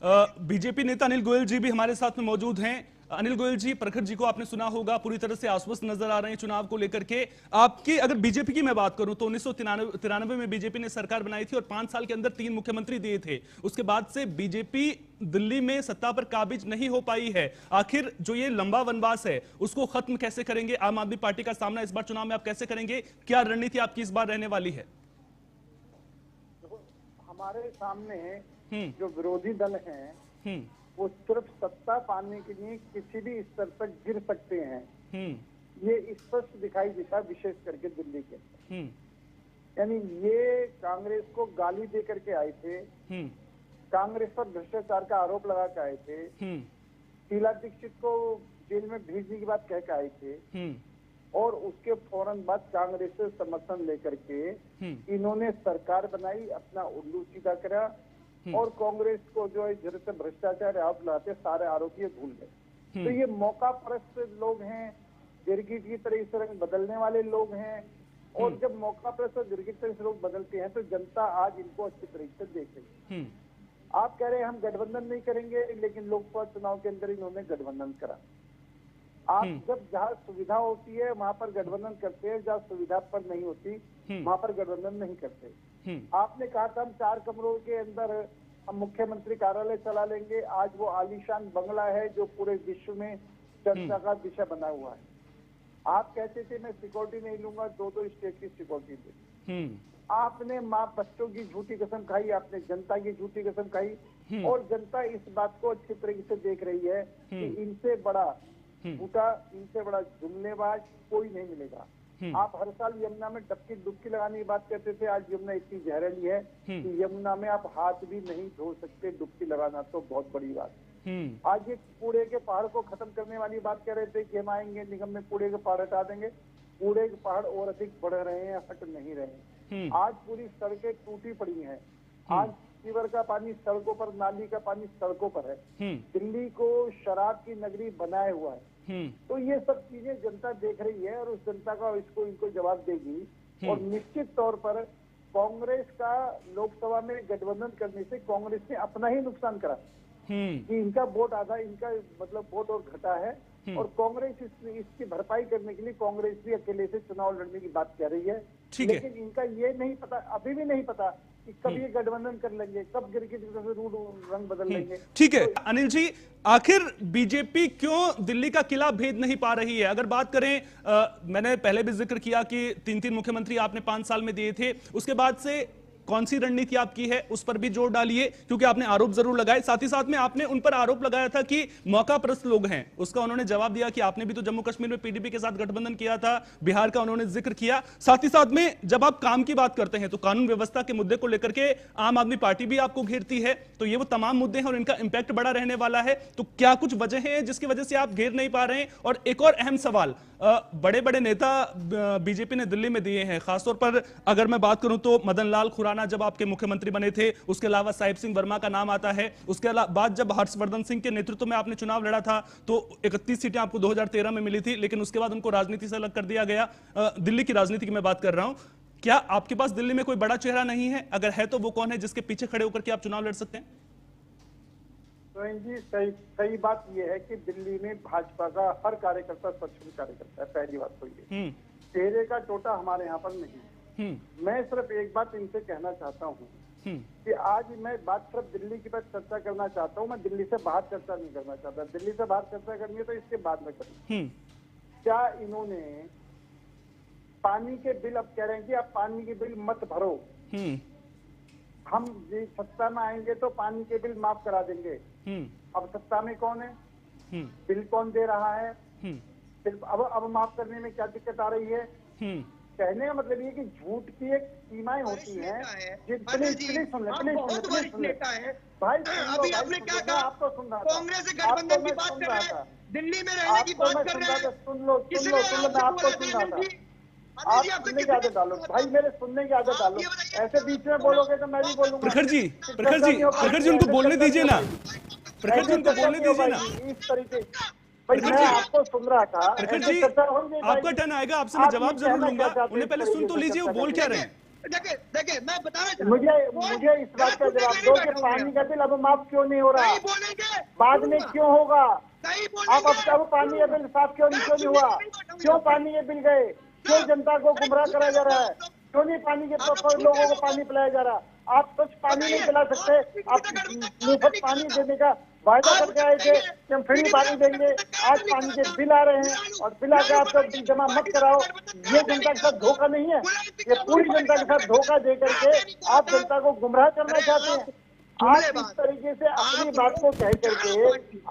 BJP नेता अनिल गोयल जी भी हमारे साथ में मौजूद हैं। अनिल गोयल जी, प्रखर जी को आपने सुना होगा, पूरी तरह से आश्वस्त नजर आ रहे हैं चुनाव को लेकर के। आपकी अगर बीजेपी की मैं बात करूं तो 1993 में बीजेपी ने सरकार बनाई थी और 5 साल के अंदर 3 मुख्यमंत्री दिए थे। उसके बाद से बीजेपी दिल्ली में सत्ता पर काबिज नहीं हो पाई है। आखिर जो ये लंबा वनवास है उसको खत्म कैसे करेंगे? आम आदमी पार्टी का सामना इस बार चुनाव में आप कैसे करेंगे? क्या रणनीति आपकी इस बार रहने वाली है? हमारे सामने जो विरोधी दल हैं वो सिर्फ सत्ता पाने के लिए किसी भी स्तर तक गिर सकते हैं। ये स्पष्ट दिखाई देता, विशेष करके दिल्ली के। यानी ये कांग्रेस को गाली दे करके आए थे, कांग्रेस पर भ्रष्टाचार का आरोप लगा के आए थे, शीला दीक्षित को जेल में भेजने की बात कह के आए थे, और उसके फौरन बाद कांग्रेस से समर्थन लेकर के इन्होंने सरकार बनाई, अपना उल्लू सीधा करा, और कांग्रेस को जो है जड़ से भ्रष्टाचार आरोप लगाते सारे आरोपी भूल गए। तो ये मौका परस्त लोग हैं, गिरगिट की तरह से रंग बदलने वाले लोग हैं, और जब मौका परस्त और गिरगिट तरह से लोग बदलते हैं तो जनता आज इनको अच्छी तरीके से देख रही है। आप कह रहे हैं हम गठबंधन नहीं करेंगे, लेकिन लोकसभा चुनाव के अंदर इन्होंने गठबंधन करा। आप जब जहाँ सुविधा होती है वहां पर गठबंधन करते हैं, जहाँ सुविधा पर नहीं होती वहां पर गठबंधन नहीं करते। आपने कहा था हम 4 कमरों के अंदर हम मुख्यमंत्री कार्यालय चला लेंगे। आज वो आलीशान बंगला है जो पूरे विश्व में चर्चा का विषय बना हुआ है। आप कहते थे मैं सिक्योरिटी नहीं लूंगा, 2-2 स्टेट की सिक्योरिटी दे। आपने माँ बच्चों की झूठी कसम खाई, आपने जनता की झूठी कसम खाई, और जनता इस बात को अच्छी तरीके से देख रही है कि इनसे बड़ा झूठा, इनसे बड़ा जुमलेबाज कोई नहीं मिलेगा। आप हर साल यमुना में डुबकी लगाने की बात करते थे, आज यमुना इतनी जहरीली है कि यमुना में आप हाथ भी नहीं धो सकते, डुबकी लगाना तो बहुत बड़ी बात है। आज ये कूड़े के पहाड़ को खत्म करने वाली बात कह रहे थे कि हम आएंगे निगम में कूड़े के पहाड़ हटा देंगे। कूड़े के पहाड़ और अधिक बढ़ रहे हैं, हट नहीं रहे। आज पूरी सड़कें टूटी पड़ी हैं, आज सीवर का पानी सड़कों पर, नाली का पानी सड़कों पर है। दिल्ली को शराब की नगरी बनाया हुआ है। तो ये सब चीजें जनता देख रही है और उस जनता का इनको जवाब देगी। और निश्चित तौर पर कांग्रेस का लोकसभा में गठबंधन करने से कांग्रेस ने अपना ही नुकसान करा कि इनका वोट आधा, इनका मतलब वोट और घटा है, और कांग्रेस इसकी भरपाई करने के लिए कांग्रेस भी अकेले से चुनाव लड़ने की बात कर रही है। लेकिन इनका ये नहीं पता, अभी भी नहीं पता कि कब ये गठबंधन कर लेंगे, कब गिरगिट से रूड रंग बदल लेंगे। ठीक है अनिल जी, आखिर बीजेपी क्यों दिल्ली का किला भेद नहीं पा रही है? अगर बात करें, मैंने पहले भी जिक्र किया कि 3-3 मुख्यमंत्री आपने 5 साल में दिए थे, उसके बाद से कौन सी रणनीति आपकी है उस पर भी जोर डालिए, क्योंकि आपने आरोप जरूर लगाए। साथ ही साथ में आपने उन पर आरोप लगाया था कि मौका परस्त लोग हैं, उसका उन्होंने जवाब दिया कि आपने भी तो जम्मू कश्मीर में पीडीपी के साथ गठबंधन किया था, बिहार का उन्होंने जिक्र किया। साथ ही साथ में जब आप काम की बात करते हैं तो कानून व्यवस्था के मुद्दे को लेकर के आम आदमी पार्टी भी आपको घेरती है। तो ये वो तमाम मुद्दे हैं और इनका इंपैक्ट बड़ा रहने वाला है। तो क्या कुछ वजह है जिसकी वजह से आप घेर नहीं पा रहे हैं? और एक और अहम सवाल, बड़े बड़े नेता बीजेपी ने दिल्ली में दिए हैं, खासतौर पर अगर मैं बात करूं तो मदन लाल खुराना जब आपके मुख्यमंत्री बने थे, उसके अलावा साहिब सिंह वर्मा का नाम आता है। उसके बाद जब हर्षवर्धन सिंह के नेतृत्व में आपने चुनाव लड़ा था तो 31 सीटें आपको 2013 में मिली थी, लेकिन उसके बाद उनको राजनीति से अलग कर दिया गया। दिल्ली की राजनीति की मैं बात कर रहा हूं। क्या आपके पास दिल्ली में कोई बड़ा चेहरा नहीं है? अगर है तो वो कौन है जिसके पीछे खड़े होकर के आप चुनाव लड़ सकते हैं? जी सही बात यह है कि दिल्ली में भाजपा का हर कार्यकर्ता स्वच्छंद कार्यकर्ता है। पहली बात तो ये चेहरे का टोटा हमारे यहाँ पर नहीं। मैं सिर्फ एक बात इनसे कहना चाहता हूँ कि आज मैं बात सिर्फ दिल्ली की बात चर्चा करना चाहता हूँ, मैं दिल्ली से बाहर चर्चा नहीं करना चाहता। दिल्ली से बाहर चर्चा करनी है तो इसके बाद में करूँ। क्या इन्होंने पानी के बिल, अब कह रहे हैं कि आप पानी के बिल मत भरो, हम सत्ता में आएंगे तो पानी के बिल माफ करा देंगे। अब सत्ता में कौन है, बिल कौन दे रहा है, अब माफ करने में क्या दिक्कत आ रही है? कहने का मतलब ये कि झूठ की एक सीमाएं होती हैं। प्लीज सुन ले भाई, अभी आपने क्या कहा? आपको सुन रहा था, कांग्रेस से गठबंधन की बात कर रहे हैं, दिल्ली में रहने की बात कर रहे हैं। सुन लो मैं आपको सुन रहा था। आप सुनने की आदत डालो भाई, मेरे सुनने की आदत डालो। ऐसे बीच में बोलोगे तो मैं भी बोलूंगा। प्रखर जी उनको बोलने दीजिए ना, प्रखर जी उनको बोलने दीजिए ना। इस तरीके भाई मैं आपको सुन रहा था। प्रखर जी आपका टर्न आएगा, आपसे मैं जवाब जरूर लूंगा, उन्हें पहले सुन तो लीजिए वो बोल क्या रहे हैं। देखिए मैं बताना चाहता हूं, मुझे इस बात का जवाब दो कि पानी का बिल अब माफ क्यों नहीं हो रहा, सही बोलेंगे बाद में क्यों होगा? सही अब बोलेंगे। पानी का बिल साफ क्यों नहीं हुआ? क्यों पानी के बिल गए? क्यों जनता को गुमराह करा जा रहा है? क्यों नहीं पानी के लोगों को पानी पिलाया जा रहा? आप कुछ पानी नहीं पिला सकते, आप मुफ्त पानी देने का वायदा करके आए थे कि हम फ्री पानी देंगे, आज पानी के बिल आ रहे हैं और बिल आकर आपको बिल जमा मत कराओ। ये जनता के साथ धोखा नहीं है, ये पूरी जनता के साथ धोखा दे करके आप जनता को गुमराह करना चाहते हैं। आप इस तरीके से अपनी बात को कह करके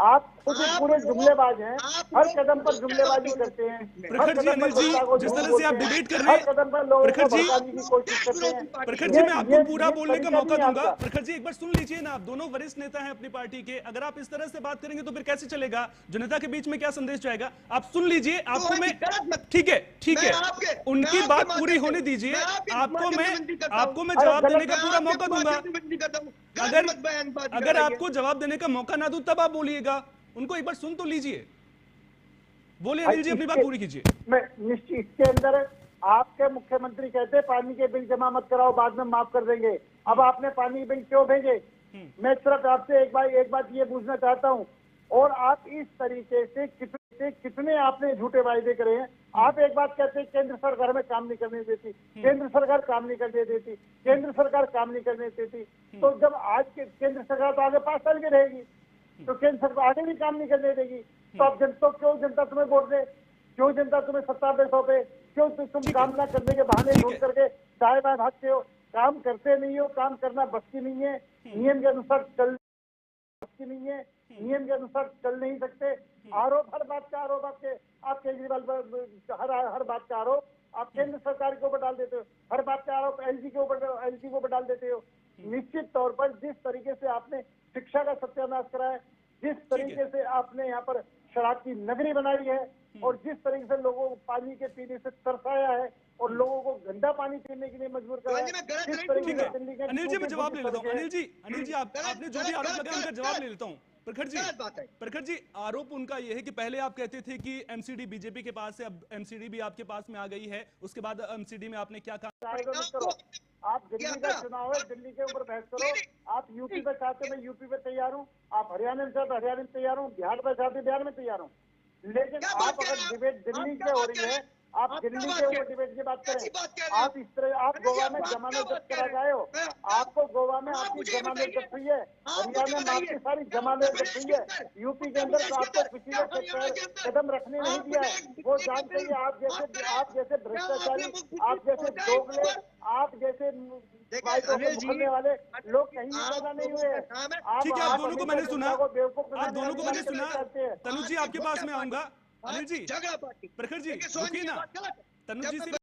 आप खुद पूरे जुमलेबाज हैं, हर कदम पर जुमलेबाजी करते हैं। प्रखर जी, अनिल जी, जिस तरह से आप डिबेट कर रहे हैं, कदम पर लोगों को प्रखर जी, भड़काने की कोशिश करते हैं। प्रखर जी, मैं आपको पूरा बोलने का तरीका मौका नहीं दूंगा। आपका। प्रखर जी, एक बार सुन लीजिए ना, आप दोनों वरिष्ठ नेता हैं अपनी पार्टी के, अगर आप इस तरह से बात करेंगे तो फिर कैसे चलेगा? जनता के बीच में क्या संदेश जाएगा? आप सुन लीजिए, आपको मैं, ठीक है, उनकी बात पूरी होने दीजिए, आपको मैं जवाब देने का पूरा मौका दूंगा। अगर आपको जवाब देने का मौका ना दूं तब आप बोलिएगा, उनको एक बार सुन तो लीजिए। बोलिए अनिल जी, अपनी बात पूरी कीजिए। मैं निश्चित इसके अंदर आपके मुख्यमंत्री कहते हैं पानी के बिल जमा मत कराओ, बाद में माफ कर देंगे। अब आपने पानी के बिल क्यों भेजे? मैं सिर्फ आपसे एक बात ये पूछना चाहता हूँ, और आप इस तरीके से कितने आपने झूठे वायदे करे हैं। आप एक बात कहते हैं केंद्र सरकार में काम नहीं करने देती, केंद्र सरकार काम नहीं करने देती, केंद्र सरकार काम नहीं करने देती। तो जब आज के केंद्र सरकार तो आगे 5 साल की रहेगी, तो केंद्र सरकार आगे भी काम नहीं करने देगी, तो अब क्यों जनता तुम्हें वोट दे? क्यों जनता तुम्हें सत्ता पे सौंपे? क्यों तुम काम ना करने के बहाने ढूंढ करके दाएं बाएं भागते हो? काम करते नहीं हो, काम करना बस की नहीं है, नियम के अनुसार चल बस की नहीं है, नियम के अनुसार चल नहीं सकते। आरोप, हर बात का आरोप आप केजरीवाल पर हर बात का आरोप आप केंद्र सरकार के ऊपर डाल देते हो, हर बात का आरोप एलजी के ऊपर डाल देते हो। निश्चित तौर पर जिस तरीके से आपने शिक्षा का सत्यानाश करा है, जिस तरीके से आपने यहाँ पर शराब की नगरी बनाई है, और जिस तरीके से लोगों को पानी के पीने से तरसाया है और लोगों को गंदा पानी पीने के लिए मजबूर करा है, जिस तरीके से दिल्ली के अनिल जी, मैं जवाब ले लेता हूँ। अनिल जी, आपने जो भी आरोप लगाया उनका जवाब ले लेता हूँ। प्रखर जी, आरोप उनका यह है कि पहले आप कहते थे कि एमसीडी बीजेपी के पास है, अब एमसीडी भी आपके पास में आ गई है, उसके बाद एमसीडी में आपने क्या कहा? आप दिल्ली का चुनाव है, दिल्ली के ऊपर बहस करो। आप यूपी पे चाहते, मैं यूपी पे तैयार हूँ। आप हरियाणा में चाहते, हरियाणा में तैयार हूँ। बिहार में चाहते, बिहार में तैयार हूँ। लेकिन आप अगर डिबेट दिल्ली से हो रही है, आप दिल्ली के ऊपर डिबेट की बात करें। आप इस तरह, आप गोवा में जमानत जब्त करा गए हो, आपको गोवा में आपकी जमानत जब्त हुई है, हरियाणा में आपकी सारी जमानत जब्त हुई है, यूपी के अंदर तो आपको किसी ने कदम रखने नहीं दिया है। वो जानते ही आप जैसे भ्रष्टाचारी, आप जैसे दोगले, आप जैसे भूलने वाले लोग कहीं पैदा नहीं हुए। ठीक है, आप दोनों को मैंने सुना, तनुज जी आपके पास में आऊंगा। अनिल जी, प्रखर जी, रुकिए ना, तनुज जी से